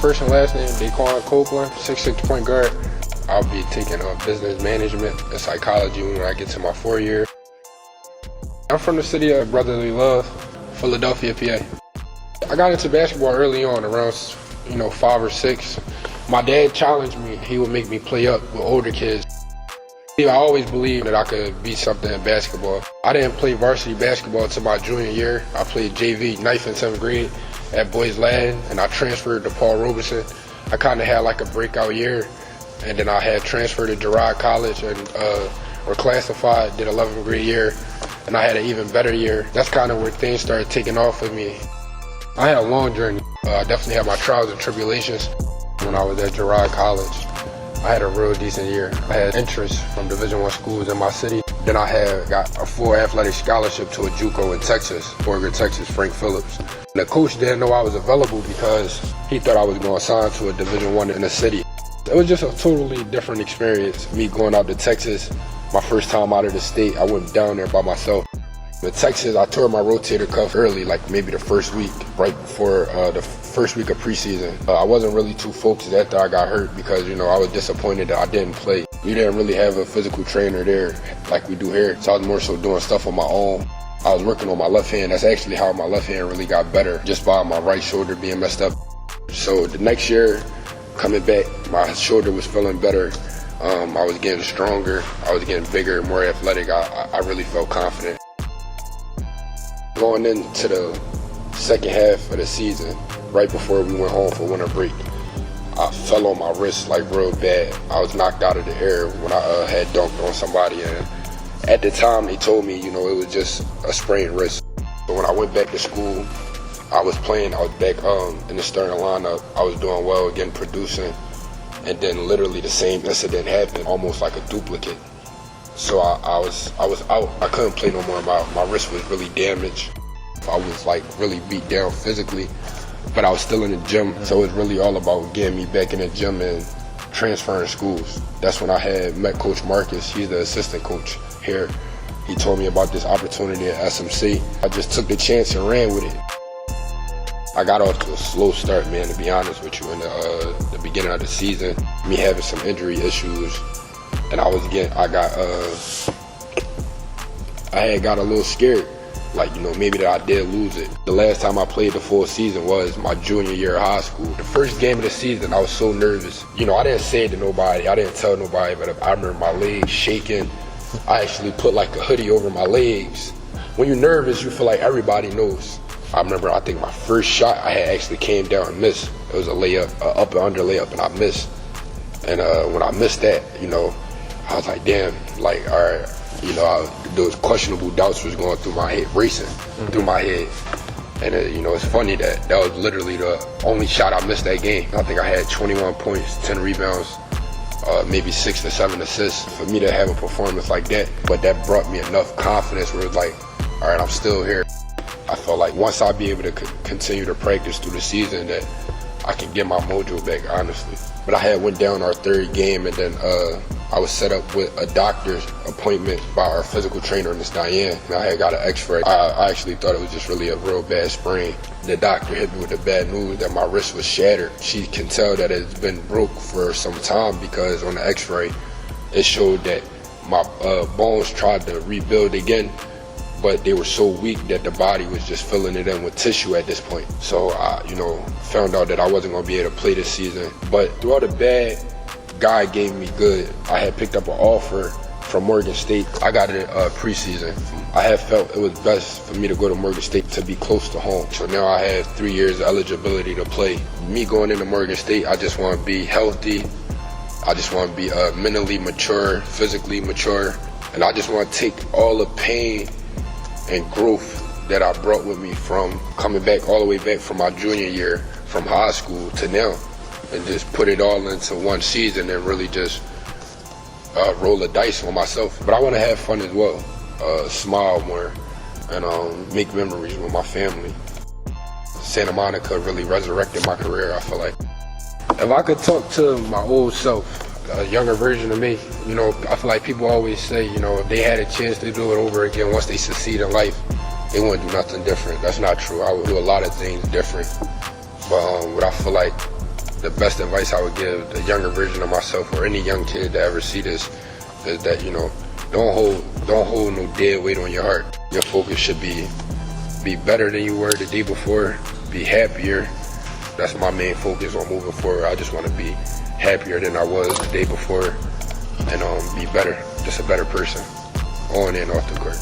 first and last name, Daiquan Copeland, 6'6" point guard. I'll be taking business management and psychology when I get to my 4th year. I'm from the city of brotherly love, Philadelphia, PA. I got into basketball early on, around 5 or 6. My dad challenged me. He would make me play up with older kids. I always believed that I could be something in basketball. I didn't play varsity basketball until my junior year. I played JV 9th and 10th grade at Boys Lad, and I transferred to Paul Robeson. I kind of had like a breakout year, and then I had transferred to Daiquan College and were classified, did 11th grade year, and I had an even better year. That's kind of where things started taking off with me. I had a long journey. I definitely had my trials and tribulations. When I was at Daiquan College, I had a real decent year. I had interest from Division I schools in my city. Then I got a full athletic scholarship to a JUCO in Texas, Oregon, Texas, Frank Phillips. The coach didn't know I was available because he thought I was going to sign to a Division I in the city. It was just a totally different experience, me going out to Texas. My first time out of the state, I went down there by myself. In Texas, I tore my rotator cuff early, like maybe the first week, right before the first week of preseason. I wasn't really too focused after I got hurt because, I was disappointed that I didn't play. We didn't really have a physical trainer there like we do here, so I was more so doing stuff on my own. I was working on my left hand. That's actually how my left hand really got better, just by my right shoulder being messed up. So the next year, coming back, my shoulder was feeling better. I was getting stronger. I was getting bigger, more athletic. I really felt confident. Going into the second half of the season, right before we went home for winter break, I fell on my wrist like real bad. I was knocked out of the air when I had dunked on somebody, and at the time they told me, it was just a sprained wrist. But when I went back to school, I was playing. I was back in the starting lineup. I was doing well, again producing, and then literally the same incident happened, almost like a duplicate. So I was out. I couldn't play no more. My wrist was really damaged. I was like really beat down physically, but I was still in the gym. So it was really all about getting me back in the gym and transferring schools. That's when I had met Coach Marcus. He's the assistant coach here. He told me about this opportunity at SMC. I just took the chance and ran with it. I got off to a slow start, man, to be honest with you, in the beginning of the season. Me having some injury issues. And I had got a little scared, like, maybe that I did lose it. The last time I played the full season was my junior year of high school. The first game of the season, I was so nervous. I didn't say it to nobody, I didn't tell nobody, but I remember my legs shaking. I actually put like a hoodie over my legs. When you're nervous, you feel like everybody knows. I remember, I think my first shot, I had actually came down and missed. It was a layup, up and under layup, and I missed. And when I missed that, I was like, damn, like, all right, those questionable doubts was going through my head, racing through my head. And, it's funny that was literally the only shot I missed that game. I think I had 21 points, 10 rebounds, maybe 6 to 7 assists. For me to have a performance like that, but that brought me enough confidence where it was like, all right, I'm still here. I felt like once I'd be able to continue to practice through the season that I can get my mojo back, honestly. But I had went down our 3rd game, and then I was set up with a doctor's appointment by our physical trainer, Miss Diane, and I had got an x-ray. I actually thought it was just really a real bad sprain. The doctor hit me with the bad news that my wrist was shattered. She can tell that it's been broke for some time because on the x-ray, it showed that my bones tried to rebuild again, but they were so weak that the body was just filling it in with tissue at this point. So I, found out that I wasn't gonna be able to play this season. But throughout the bad, God gave me good. I had picked up an offer from Morgan State. I got it preseason. I had felt it was best for me to go to Morgan State to be close to home. So now I have 3 years of eligibility to play. Me going into Morgan State, I just want to be healthy. I just want to be mentally mature, physically mature, and I just want to take all the pain and growth that I brought with me from coming back all the way back from my junior year from high school to now, and just put it all into one season and really just roll the dice on myself. But I want to have fun as well, smile more, and make memories with my family. Santa Monica really resurrected my career, I feel like. If I could talk to my old self, a younger version of me, I feel like people always say, if they had a chance to do it over again once they succeed in life, they wouldn't do nothing different. That's not true. I would do a lot of things different. But what I feel like the best advice I would give the younger version of myself or any young kid that ever see this is that, you know, don't hold no dead weight on your heart. Your focus should be better than you were the day before, be happier. That's my main focus on moving forward. I just want to be happier than I was the day before and be better, just a better person on and off the court.